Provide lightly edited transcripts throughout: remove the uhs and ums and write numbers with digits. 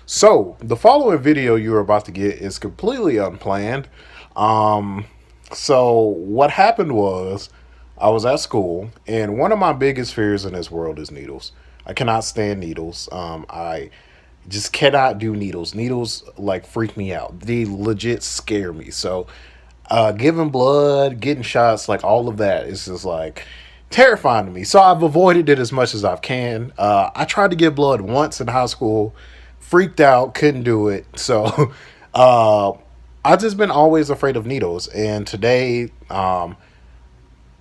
So, the following video you're about to get is completely unplanned. Um, what happened was I was at school, and one of my biggest fears in this world is needles. I cannot stand needles. I just cannot do needles. Needles like freak me out. They legit scare me. Giving blood, getting shots, like all of that is just like terrifying to me. So I've avoided it as much as I can. I tried to give blood once in high school, freaked out, couldn't do it. Uh, I've just been always afraid of needles. And today, I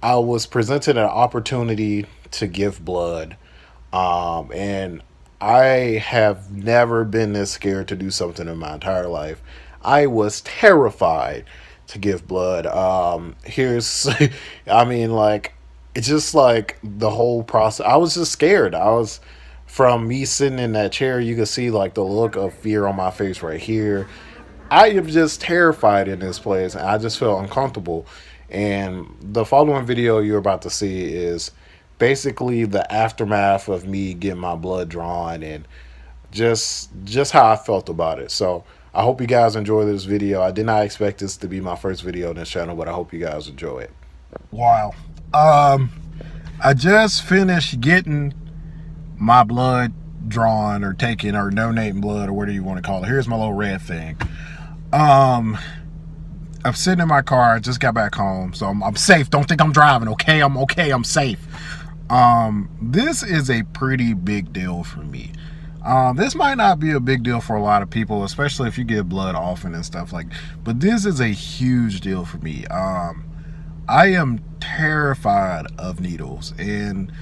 was presented an opportunity to give blood. And I have never been this scared to do something in my entire life. I was terrified to give blood. I mean, like, it's just like the whole process. I was just scared. From me sitting in that chair, you could see like the look of fear on my face right here. I am just terrified in this place, and I just feel uncomfortable. And the following video you're about to see is basically the aftermath of me getting my blood drawn and just how I felt about it. So I hope you guys enjoy this video. I did not expect this to be my first video on this channel, but I hope you guys enjoy it. Wow. Um, I just finished getting my blood drawn or taken or donating blood or whatever you want to call it. Here's my little red thing. Um, I'm sitting in my car. I just got back home, so I'm safe. Don't think I'm driving, okay? I'm okay. I'm safe. This is a pretty big deal for me. This might not be a big deal for a lot of people, especially if you get blood often and stuff like. But this is a huge deal for me. I am terrified of needles, and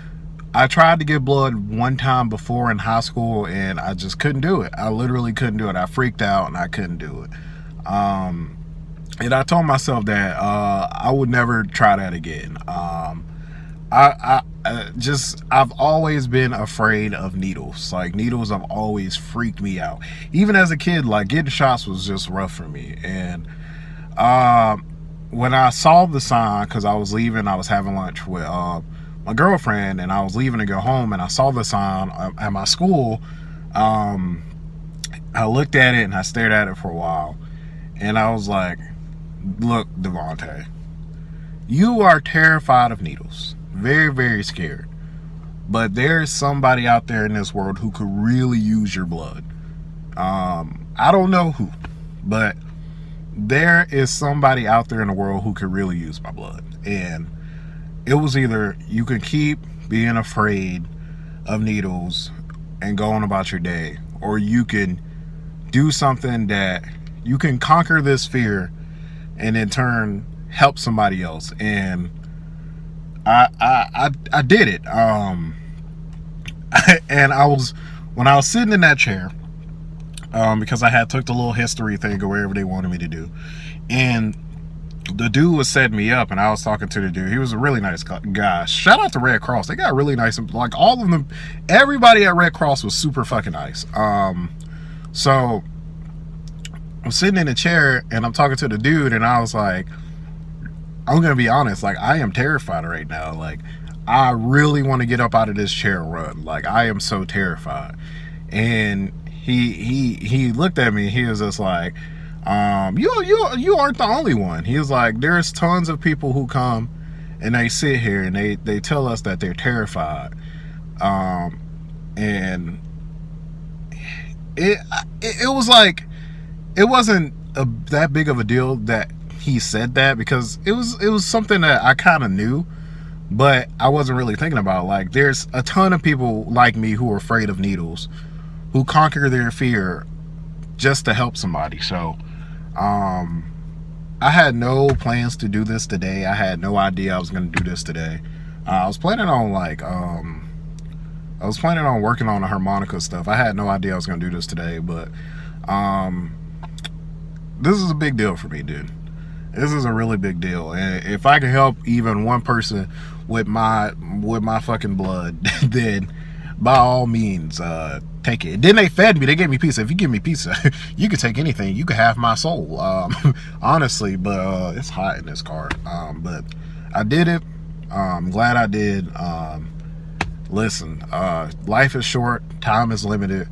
I tried to give blood one time before in high school, and I just couldn't do it. I literally couldn't do it. I freaked out, and I couldn't do it. And I told myself that I would never try that again. I've always been afraid of needles. Like, needles have always freaked me out. Even as a kid, like, getting shots was just rough for me. And when I saw the sign, because I was leaving, I was having lunch with my girlfriend, and I was leaving to go home, and I saw the sign at my school. I looked at it and I stared at it for a while, and I was like, look, Devontae, you are terrified of needles. Very, very scared. But there's somebody out there in this world who could really use your blood. I don't know who, but there is somebody out there in the world who could really use my blood. And it was either you can keep being afraid of needles and go on about your day, or you can do something that you can conquer this fear and in turn help somebody else. And I did it. And when I was sitting in that chair, because I had took the little history thing or wherever they wanted me to do, and the dude was setting me up, and I was talking to the dude. He was a really nice guy. Shout out to Red Cross. They got really nice, like, all of them, everybody at Red Cross was super fucking nice. So I'm sitting in a chair and I'm talking to the dude, and I was like, I'm gonna be honest, like, I am terrified right now. Like, I really want to get up out of this chair and run. Like, I am so terrified. And he looked at me. He was just like, you aren't the only one. He was like, there's tons of people who come and they sit here and they tell us that they're terrified. And it was like, it wasn't that big of a deal that he said that, because it was something that I kind of knew, but I wasn't really thinking about. Like, there's a ton of people like me who are afraid of needles, who conquer their fear just to help somebody. So I had no plans to do this today. I had no idea I was going to do this today. I was planning on working on the harmonica stuff. I had no idea I was going to do this today, but this is a big deal for me, dude. This is a really big deal, and if I can help even one person with my fucking blood, then by all means, take it. Then they fed me. They gave me pizza. If you give me pizza, you can take anything. You can have my soul, honestly. But it's hot in this car. But I did it. I'm glad I did. Listen, life is short. Time is limited.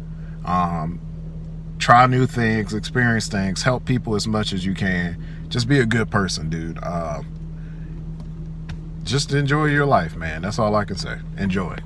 try new things, experience things, help people as much as you can. Just be a good person, dude. Just enjoy your life, man. That's all I can say. Enjoy.